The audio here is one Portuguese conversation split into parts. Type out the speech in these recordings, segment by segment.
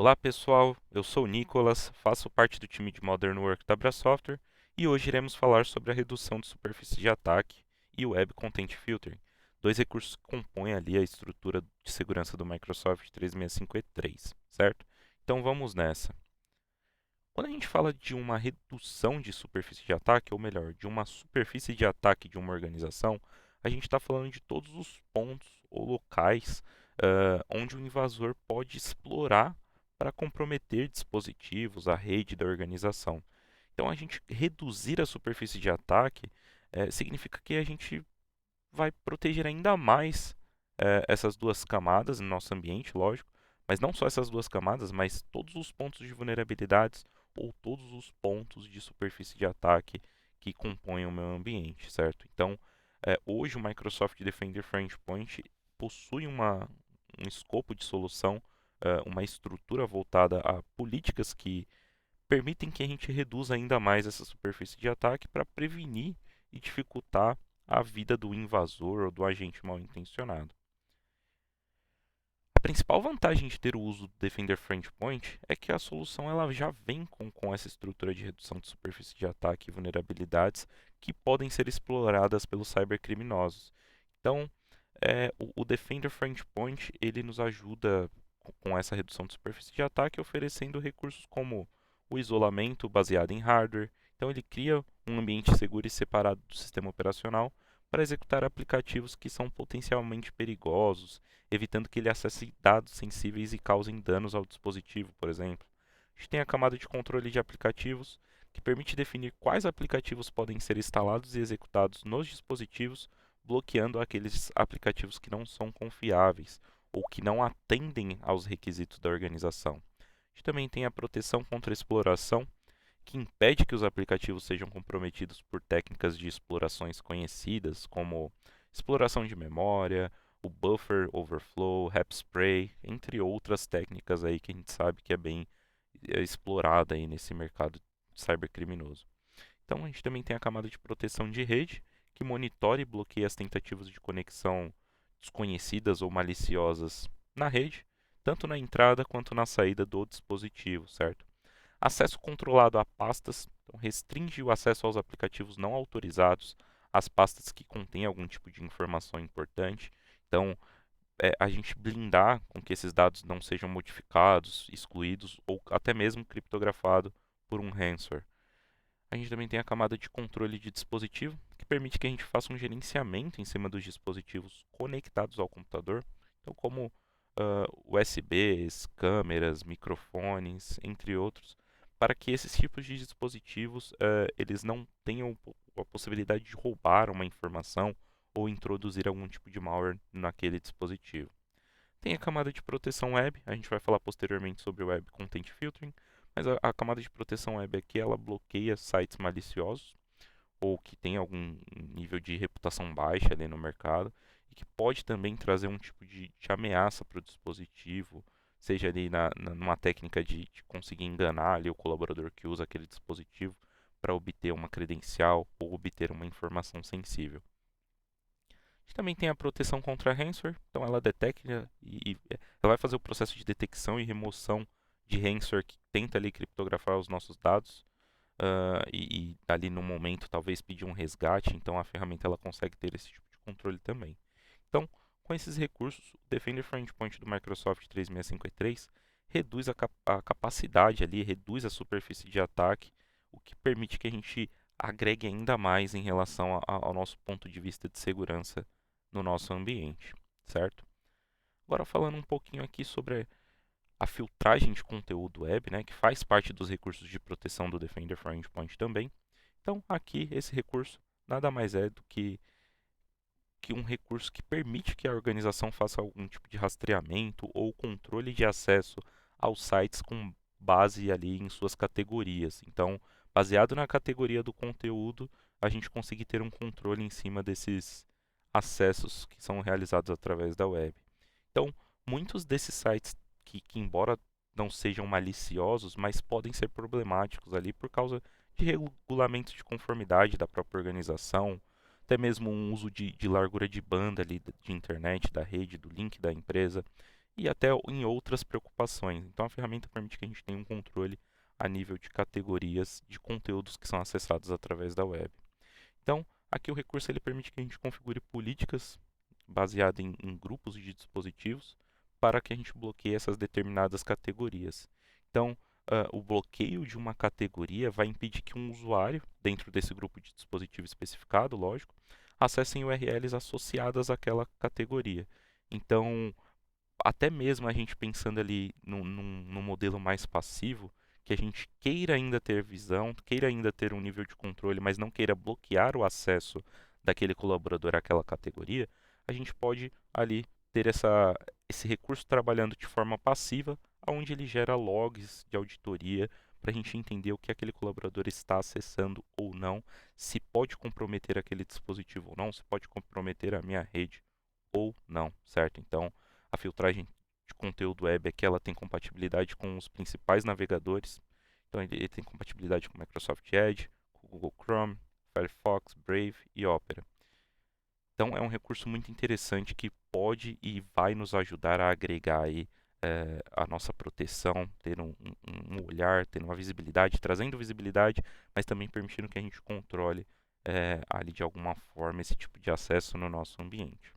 Olá pessoal, eu sou o Nicolas, faço parte do time de Modern Work da Bra Software e hoje iremos falar sobre a redução de superfície de ataque e o Web Content Filtering, dois recursos que compõem ali a estrutura de segurança do Microsoft 365 E3, certo? Então vamos nessa. Quando a gente fala de uma redução de superfície de ataque, ou melhor, de uma superfície de ataque de uma organização, a gente está falando de todos os pontos ou locais onde o invasor pode explorar para comprometer dispositivos, a rede da organização. Então, a gente reduzir a superfície de ataque significa que a gente vai proteger ainda mais essas duas camadas no nosso ambiente, lógico, mas não só essas duas camadas, mas todos os pontos de vulnerabilidades ou todos os pontos de superfície de ataque que compõem o meu ambiente, certo? Então, hoje o Microsoft Defender for Endpoint possui um escopo de solução, uma estrutura voltada a políticas que permitem que a gente reduza ainda mais essa superfície de ataque para prevenir e dificultar a vida do invasor ou do agente mal intencionado. A principal vantagem de ter o uso do Defender for Endpoint é que a solução ela já vem com essa estrutura de redução de superfície de ataque e vulnerabilidades que podem ser exploradas pelos cybercriminosos. Então, o Defender for Endpoint ele nos ajuda com essa redução de superfície de ataque, oferecendo recursos como o isolamento baseado em hardware. Então, ele cria um ambiente seguro e separado do sistema operacional para executar aplicativos que são potencialmente perigosos, evitando que ele acesse dados sensíveis e causem danos ao dispositivo, por exemplo. A gente tem a camada de controle de aplicativos, que permite definir quais aplicativos podem ser instalados e executados nos dispositivos, bloqueando aqueles aplicativos que não são confiáveis ou que não atendem aos requisitos da organização. A gente também tem a proteção contra exploração, que impede que os aplicativos sejam comprometidos por técnicas de explorações conhecidas, como exploração de memória, o buffer overflow, spray, entre outras técnicas aí que a gente sabe que é bem explorada aí nesse mercado cybercriminoso. Então a gente também tem a camada de proteção de rede, que monitora e bloqueia as tentativas de conexão desconhecidas ou maliciosas na rede, tanto na entrada quanto na saída do dispositivo, certo? Acesso controlado a pastas, então restringe o acesso aos aplicativos não autorizados, às pastas que contêm algum tipo de informação importante. Então, a gente blindar com que esses dados não sejam modificados, excluídos ou até mesmo criptografado por um ransomware. A gente também tem a camada de controle de dispositivo, que permite que a gente faça um gerenciamento em cima dos dispositivos conectados ao computador, então como USBs, câmeras, microfones, entre outros, para que esses tipos de dispositivos eles não tenham a possibilidade de roubar uma informação ou introduzir algum tipo de malware naquele dispositivo. Tem a camada de proteção web, a gente vai falar posteriormente sobre o Web Content Filtering, mas a camada de proteção web aqui ela bloqueia sites maliciosos ou que tem algum nível de reputação baixa ali no mercado e que pode também trazer um tipo de ameaça para o dispositivo, seja ali numa técnica de conseguir enganar ali o colaborador que usa aquele dispositivo para obter uma credencial ou obter uma informação sensível. A gente também tem a proteção contra ransomware, então ela detecta ela vai fazer o processo de detecção e remoção de ransomware que tenta ali criptografar os nossos dados e ali no momento talvez pedir um resgate, então a ferramenta ela consegue ter esse tipo de controle também. Então, com esses recursos, o Defender for Endpoint do Microsoft 365 E3 reduz a capacidade ali, reduz a superfície de ataque, o que permite que a gente agregue ainda mais em relação ao nosso ponto de vista de segurança no nosso ambiente, certo? Agora falando um pouquinho aqui sobre a filtragem de conteúdo web, né, que faz parte dos recursos de proteção do Defender for Endpoint também. Então, aqui esse recurso nada mais é do que um recurso que permite que a organização faça algum tipo de rastreamento ou controle de acesso aos sites com base ali em suas categorias. Então, baseado na categoria do conteúdo, a gente consegue ter um controle em cima desses acessos que são realizados através da web. Então, muitos desses sites que embora não sejam maliciosos, mas podem ser problemáticos ali por causa de regulamentos de conformidade da própria organização, até mesmo um uso de largura de banda ali de internet, da rede, do link da empresa. e até em outras preocupações. Então, a ferramenta permite que a gente tenha um controle a nível de categorias de conteúdos que são acessados através da web. Então, aqui o recurso ele permite que a gente configure políticas baseadas em grupos de dispositivos para que a gente bloqueie essas determinadas categorias. Então, o bloqueio de uma categoria vai impedir que um usuário, dentro desse grupo de dispositivo especificado, lógico, acessem URLs associadas àquela categoria. Então, até mesmo a gente pensando ali num modelo mais passivo, que a gente queira ainda ter visão, queira ainda ter um nível de controle, mas não queira bloquear o acesso daquele colaborador àquela categoria, a gente pode ali ter esse recurso trabalhando de forma passiva, onde ele gera logs de auditoria para a gente entender o que aquele colaborador está acessando ou não, se pode comprometer aquele dispositivo ou não, se pode comprometer a minha rede ou não, certo? Então, a filtragem de conteúdo web aqui ela tem compatibilidade com os principais navegadores. Então, ele tem compatibilidade com Microsoft Edge, com Google Chrome, Firefox, Brave e Opera. Então, é um recurso muito interessante que pode e vai nos ajudar a agregar aí, a nossa proteção, ter um olhar, ter uma visibilidade, trazendo visibilidade, mas também permitindo que a gente controle ali de alguma forma esse tipo de acesso no nosso ambiente.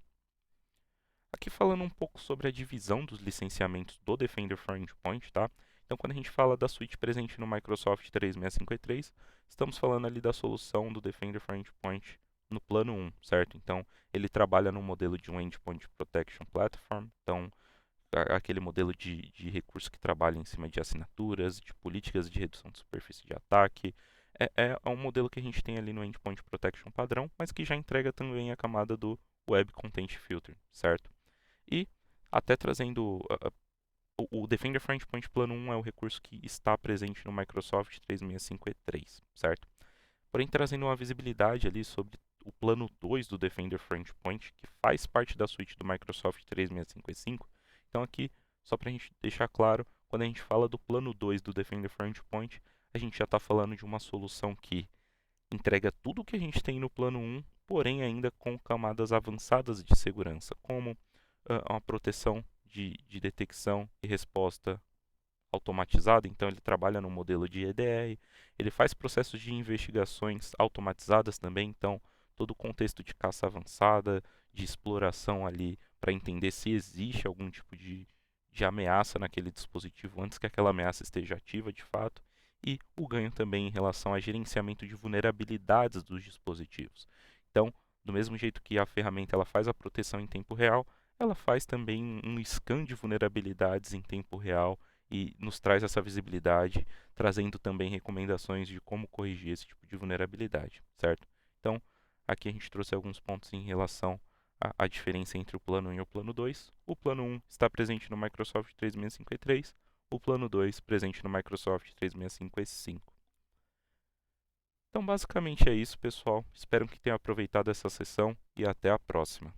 Aqui falando um pouco sobre a divisão dos licenciamentos do Defender for Endpoint, tá? Então, quando a gente fala da suíte presente no Microsoft 365 estamos falando ali da solução do Defender for Endpoint no plano 1, certo? Então, ele trabalha no modelo de um Endpoint Protection Platform, então, aquele modelo de recurso que trabalha em cima de assinaturas, de políticas de redução de superfície de ataque. É um modelo que a gente tem ali no Endpoint Protection padrão, mas que já entrega também a camada do Web Content Filter, certo? E até trazendo o Defender for Endpoint Plano 1 é o recurso que está presente no Microsoft 365 certo? Porém, trazendo uma visibilidade ali sobre o plano 2 do Defender for Endpoint, que faz parte da suíte do Microsoft 365. Então aqui, só para a gente deixar claro, quando a gente fala do plano 2 do Defender for Endpoint, a gente já está falando de uma solução que entrega tudo o que a gente tem no plano 1, porém ainda com camadas avançadas de segurança, como uma proteção de detecção e resposta automatizada, então ele trabalha no modelo de EDR, ele faz processos de investigações automatizadas também, então todo o contexto de caça avançada, de exploração ali para entender se existe algum tipo de ameaça naquele dispositivo antes que aquela ameaça esteja ativa de fato, e o ganho também em relação a gerenciamento de vulnerabilidades dos dispositivos. Então, do mesmo jeito que a ferramenta ela faz a proteção em tempo real, ela faz também um scan de vulnerabilidades em tempo real e nos traz essa visibilidade, trazendo também recomendações de como corrigir esse tipo de vulnerabilidade, certo? Então, aqui a gente trouxe alguns pontos em relação à diferença entre o plano 1 e o plano 2. O plano 1 está presente no Microsoft 365 o plano 2 presente no Microsoft 365 Então, basicamente é isso, pessoal. Espero que tenham aproveitado essa sessão e até a próxima.